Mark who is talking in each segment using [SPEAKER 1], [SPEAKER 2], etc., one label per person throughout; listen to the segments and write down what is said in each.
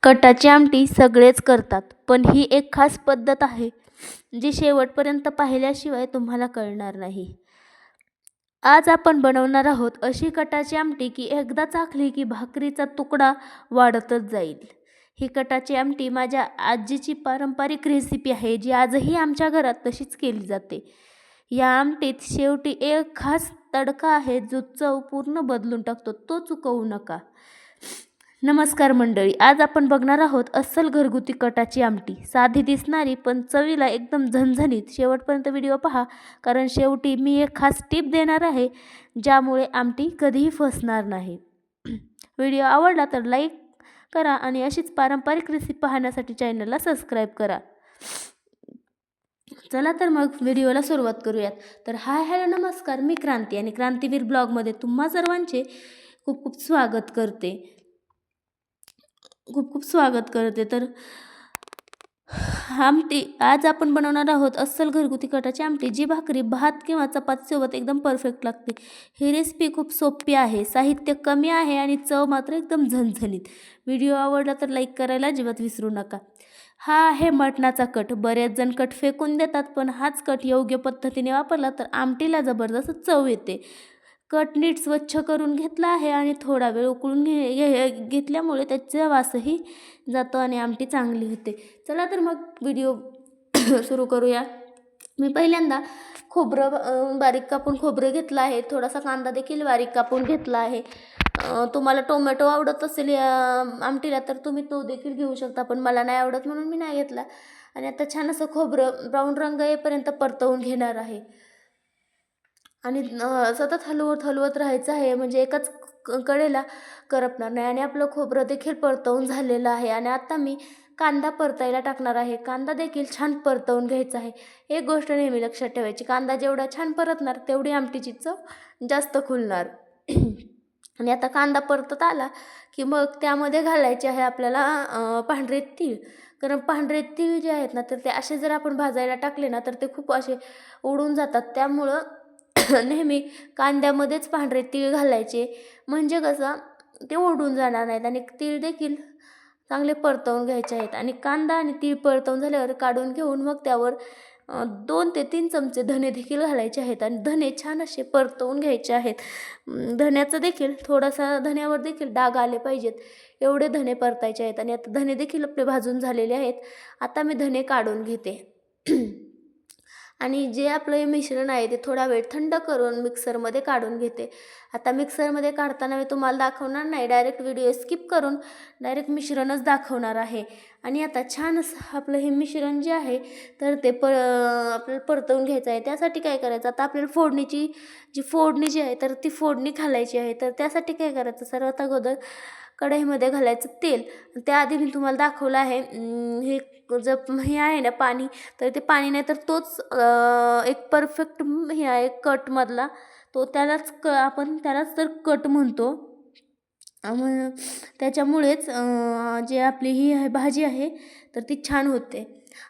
[SPEAKER 1] कटाची आमटी सगळेच करतात, पण ही एक खास पद्धत आहे जी शेवटपर्यंत पाहिल्याशिवाय तुम्हाला कळणार नाही. आज आपण बनवणार आहोत अशी कटाची आमटी की एकदा चाखली की भाकरीचा तुकडा वाढतच जाईल. ही कटाची आमटी माझ्या आजीची पारंपरिक रेसिपी आहे जी आजही आमच्या घरात तशीच केली जाते. या आमटीत शेवटी एक खास तडका आहे जो चव पूर्ण बदलून टाकतो, तो चुकवू नका. नमस्कार मंडळी, आज आपण बघणार आहोत अस्सल घरगुती कटाची आमटी. साधी दिसणारी पण चवीला एकदम झणझणीत. शेवटपर्यंत व्हिडिओ पहा, कारण शेवटी मी एक खास टिप देणार आहे ज्यामुळे आमटी कधीही फसणार नाही. व्हिडिओ आवडला तर लाईक करा आणि अशीच पारंपरिक रेसिपी पाहण्यासाठी चॅनलला सबस्क्राईब करा. चला तर मग व्हिडिओला सुरुवात करूयात. तर हाय हॅलो नमस्कार, मी क्रांती आणि क्रांतीवीर ब्लॉगमध्ये तुम्हा सर्वांचे खूप खूप स्वागत करते. तर आमटी आज आपण बनवणार आहोत अस्सल घरगुती कटाची आमटी जी भाकरी, भात किंवा चपातीसोबत एकदम परफेक्ट लागते. ही रेसिपी खूप सोपी आहे, साहित्य कमी आहे आणि चव मात्र एकदम झणझणीत. व्हिडिओ आवडला तर लाईक करायला अजिबात विसरू नका. हा आहे मटणाचा कट. बरेच जण कट फेकून देतात, पण हाच कट योग्य पद्धतीने वापरला तर आमटीला जबरदस्त चव येते. कट नीट स्वच्छ करून घेतला आहे आणि थोडा वेळ उकळून घेतल्यामुळे त्याचा वासही जातो आणि आमटी चांगली होते. चला तर मग व्हिडिओ सुरू करूया. मी पहिल्यांदा खोबरं बारीक कापून खोबरं घेतलं आहे. थोडासा कांदा देखील बारीक कापून घेतला आहे. तुम्हाला टोमॅटो आवडत असेल या आमटीला तर तुम्ही तो देखील घेऊ शकता, पण मला नाही आवडत म्हणून मी नाही घेतला. आणि आता छान असं खोबरं ब्राऊन रंग येईपर्यंत परतवून घेणार आहे आणि सतत हलवत राहायचं आहे, म्हणजे एकाच कडेला करपणार नाही. आणि आपलं खोबरं देखील परतवून झालेलं आहे. आणि आता मी कांदा परतायला टाकणार आहे. कांदा देखील छान परतवून घ्यायचा आहे. एक गोष्ट नेहमी लक्षात ठेवायची, कांदा जेवढा छान परतणार तेवढी आमटीची चव जास्त खुलणार. आणि आता कांदा परतत आला की मग त्यामध्ये घालायचे आहे आपल्याला पांढरे तीळ. कारण पांढरे तीळ जे आहेत ना, तर ते असे जर आपण भाजायला टाकले ना तर ते खूप असे उडून जातात. त्यामुळं नेहमी कांद्यामध्येच पांढरे तीळ घालायचे, म्हणजे कसं ते उडून जाणार नाहीत. आणि तीळ देखील चांगले परतवून घ्यायचे आहेत. आणि कांदा आणि तीळ परतवून झाल्यावर काढून घेऊन मग त्यावर 2 ते 3 चमचे धने देखील घालायचे आहेत. आणि धने छान असे परतवून घ्यायचे आहेत. धण्याचं देखील थोडासा धण्यावर देखील डाग आले पाहिजेत एवढे धने परतायचे आहेत. आणि आता धने देखील आपले भाजून झालेले आहेत. आता मी धने काढून घेते. आणि जे आपलं हे मिश्रण आहे ते थोडा वेळ थंड करून मिक्सरमध्ये काढून घेते. आता मिक्सरमध्ये काढताना मी तुम्हाला दाखवणार नाही, डायरेक्ट व्हिडिओ स्किप करून डायरेक्ट मिश्रणच दाखवणार आहे. आणि आता छान असं आपलं हे मिश्रण जे आहे तर ते आपल्याला परतवून घ्यायचं आहे. त्यासाठी काय करायचं, आता आपल्याला फोडणी जी आहे तर ती फोडणी घालायची आहे. तर त्यासाठी काय करायचं, सर्वात अगोदर कढईमध्ये घालायचं तेल. त्याआधी मी तुम्हाला दाखवलं आहे हे हे आहे ना पाणी, तर ते पाणी नाही तर तोच एक परफेक्ट हे आहे कटमधला तो, आपण त्यालाच तर कट म्हणतो. त्याच्यामुळेच जे आपली ही आहे भाजी आहे तर ती छान होते.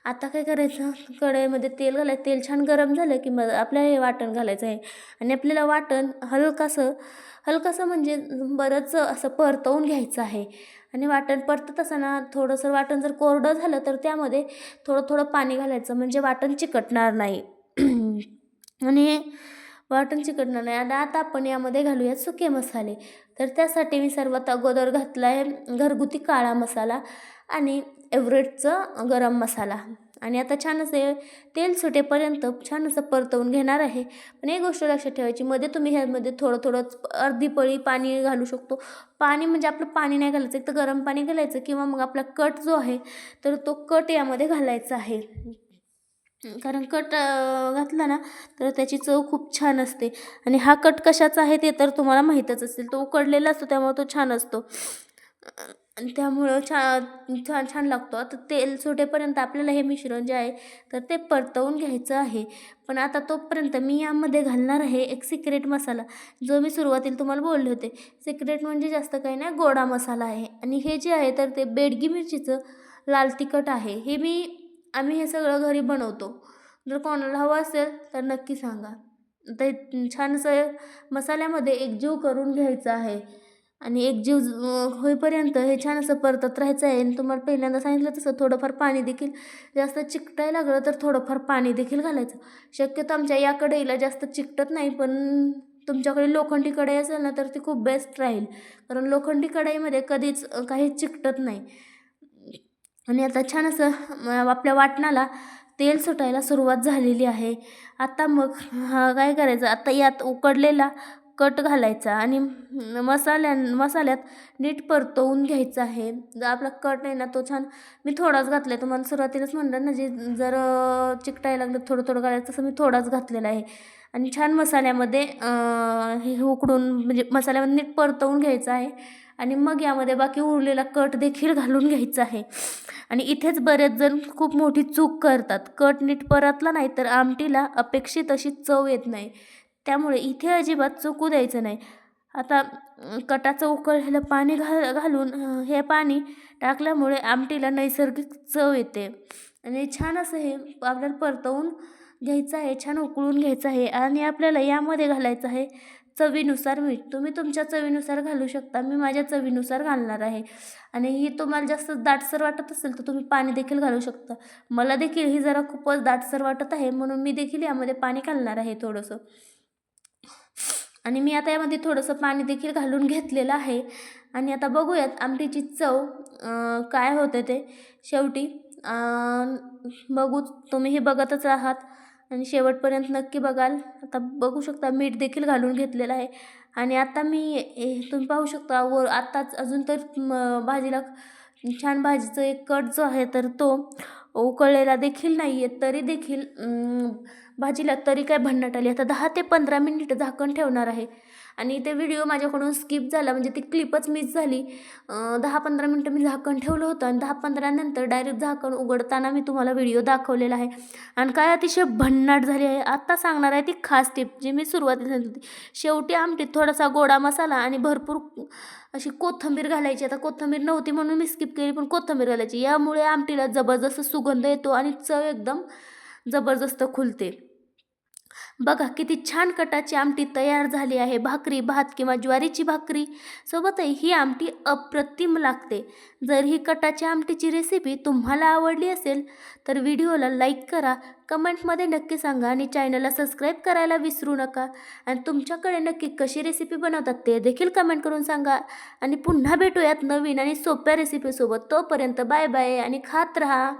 [SPEAKER 1] आता काय करायचं, कढईमध्ये तेल घालायचं. तेल छान गरम झालं की मग आपल्याला हे वाटण घालायचं आहे. आणि आपल्याला वाटण हलकंसं म्हणजे बरंच असं परतवून घ्यायचं आहे. आणि वाटण परतत असताना थोडंसं वाटण जर कोरडं झालं तर त्यामध्ये थोडं पाणी घालायचं, म्हणजे वाटण चिकटणार नाही. आणि वाटण चिकटणार नाही. आणि आता आपण यामध्ये घालूया सुके मसाले. तर त्यासाठी मी सर्वात अगोदर घातला आहे घरगुती काळा मसाला आणि एव्हरेस्टचं गरम मसाला. आणि आता छान असे तेल सुटेपर्यंत छान असं परतवून घेणार आहे. पण एक गोष्ट लक्षात ठेवायची, मध्ये तुम्ही ह्यामध्ये थोडं अर्धी पळी पाणी घालू शकतो. पाणी म्हणजे आपलं पाणी नाही घालायचं, एक तर गरम पाणी घालायचं किंवा मग आपला कट जो आहे तर तो कट यामध्ये घालायचा आहे. कारण कट घातला ना तर त्याची चव खूप छान असते. आणि हा कट कशाचा आहे ते तर तुम्हाला माहीतच असेल, तो उकडलेला असतो त्यामुळे तो छान असतो. आणि त्यामुळं छान लागतो. आता तेल सुटेपर्यंत आपल्याला हे मिश्रण जे आहे तर ते परतवून घ्यायचं आहे. पण आता तोपर्यंत मी यामध्ये घालणार आहे एक सिक्रेट मसाला, जो मी सुरुवातीला तुम्हाला बोलले होते. सिक्रेट म्हणजे जास्त काही नाही, गोडा मसाला आहे. आणि हे जे आहे तर ते बेडगी मिरचीचं लाल तिखट आहे. आम्ही हे सगळं घरी बनवतो. जर कोणाला हवं असेल तर नक्की सांगा. ते छान असं मसाल्यामध्ये एकजीव करून घ्यायचं आहे. आणि एकजीव होईपर्यंत हे छान असं परतत राहायचं आहे. आणि तुम्हाला पहिल्यांदा सांगितलं तसं थोडंफार पाणी देखील जास्त चिकटायला लागलं तर थोडंफार पाणी देखील घालायचं. शक्यतो आमच्या या कढईला जास्त चिकटत नाही, पण तुमच्याकडे लोखंडी कढई असेल ना तर ती खूप बेस्ट राहील, कारण लोखंडी कढईमध्ये कधीच काही चिकटत नाही. आणि आता छान असं आपल्या वाटणाला तेल सुटायला सुरुवात झालेली आहे. आता मग काय करायचं, आता यात उकडलेला कट घालायचा आणि मसाल्यात नीट परतवून घ्यायचं आहे. जर आपला कट आहे ना तो छान, मी थोडाच घातला आहे, तुम्हाला सुरुवातीलाच म्हणलं ना, जे जर चिकटायला लागलं थोडं थोडं घालायचं, तसं मी थोडाच घातलेला आहे. आणि छान मसाल्यामध्ये हे उकडून म्हणजे मसाल्यामध्ये नीट परतवून घ्यायचं आहे. आणि मग यामध्ये बाकी उरलेला कट देखील घालून घ्यायचा आहे. आणि इथेच बरेच जण खूप मोठी चूक करतात, कट नीट परतला नाही तर आमटीला अपेक्षित अशी चव येत नाही. त्यामुळे इथे अजिबात चुकू द्यायचं नाही. आता कटाचं उकळलेलं पाणी घालून हे पाणी टाकल्यामुळे आमटीला नैसर्गिक चव येते. आणि छान असं हे आपल्याला परतवून घ्यायचं आहे, छान उकळून घ्यायचं आहे. आणि आपल्याला यामध्ये घालायचं आहे चवीनुसार मीठ. तुम्ही तुमच्या चवीनुसार घालू शकता, मी माझ्या चवीनुसार घालणार आहे. आणि ही तुम्हाला जास्त दाटसर वाटत असेल तर तुम्ही पाणी देखील घालू शकता. मला देखील ही जरा खूपच दाटसर वाटत आहे, म्हणून मी देखील यामध्ये पाणी घालणार आहे थोडंसं. आणि मी आता यामध्ये थोडंसं पाणी देखील घालून घेतलेलं आहे. आणि आता बघूयात आमटीची चव काय होते ते शेवटी. बघू, तुम्ही हे बघतच आहात आणि शेवटपर्यंत नक्की बघाल. आता बघू शकता मीठ देखील घालून घेतलेलं आहे. आणि आता मी तुम्ही पाहू शकता आत्ताच अजून तर भाजीला छान भाजीचं एक कट जो आहे तर तो उकळलेला देखील नाही आहे, तरी देखील भाजीला तरी काय भन्नाट आली. आता 10 ते 15 मिनिट झाकण ठेवणार आहे. आणि ते व्हिडिओ माझ्याकडून स्किप झाला, म्हणजे ती क्लिपच मिस झाली. 10-15 मिनटं मी झाकण ठेवलं होतं आणि 10-15 नंतर डायरेक्ट झाकण उघडताना मी तुम्हाला व्हिडिओ दाखवलेला आहे. आणि काय अतिशय भन्नाट झाली आहे. आत्ता सांगणार आहे ती खास टिप जी मी सुरुवातीला सांगितली होती. शेवटी आमटीत थोडासा गोडा मसाला आणि भरपूर अशी कोथिंबीर घालायची. आता कोथिंबीर नव्हती म्हणून मी स्किप केली, पण कोथिंबीर घालायची. यामुळे आमटीला जबरदस्त सुगंध येतो आणि चव एकदम जबरदस्त खुलते. बघा किती छान कटाची आमटी तयार झाली आहे. भाकरी, भात किंवा ज्वारीची भाकरी सोबतही ही आमटी अप्रतिम लागते. जर ही कटाची आमटीची रेसिपी तुम्हाला आवडली असेल तर व्हिडिओला लाईक करा, कमेंटमध्ये नक्की सांगा आणि चॅनलला सबस्क्राईब करायला विसरू नका. आणि तुमच्याकडे नक्की कशी रेसिपी बनवतात ते देखील कमेंट करून सांगा. आणि पुन्हा भेटूयात नवीन आणि सोप्या रेसिपीसोबत. तोपर्यंत बाय बाय आणि खात राहा.